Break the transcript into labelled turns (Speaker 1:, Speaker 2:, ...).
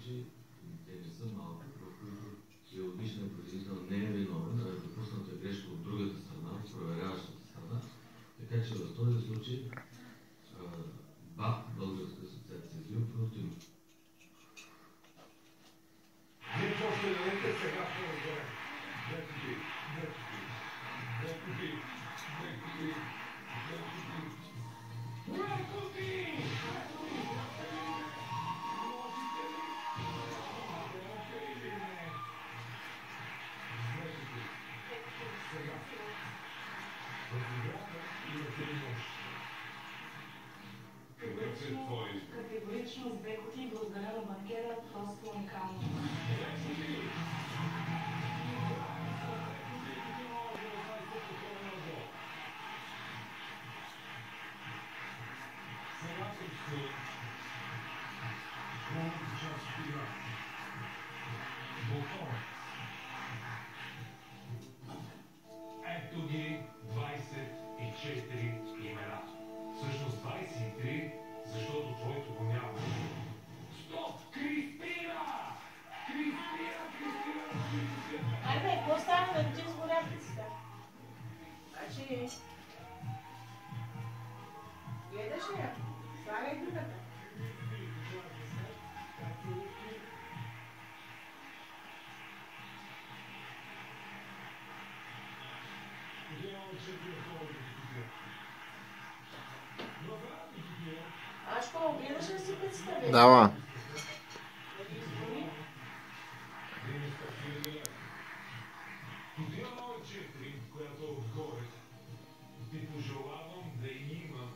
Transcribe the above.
Speaker 1: случаи, те не са малко, в които биологичният производител не е виновен, а е допусната грешка от другата страна, от проверяващата страна. Така че в този случай БАП, Българска асоциация за биопротеин.
Speaker 2: Категорично с Бекоти и благодаря на банкера, просто уникално.
Speaker 3: Ето ги 24 имена. Всъщност 23, защото твоето го няма. Стоп! Кристина!
Speaker 2: Айде, какво става да ти сгоря пицата? Значи... Гледаш ли я? Слагай другата. Ашко, гледаш ли си пицата, бе?
Speaker 4: Да,
Speaker 3: Година 4, която отгоре, ти пожелавам да има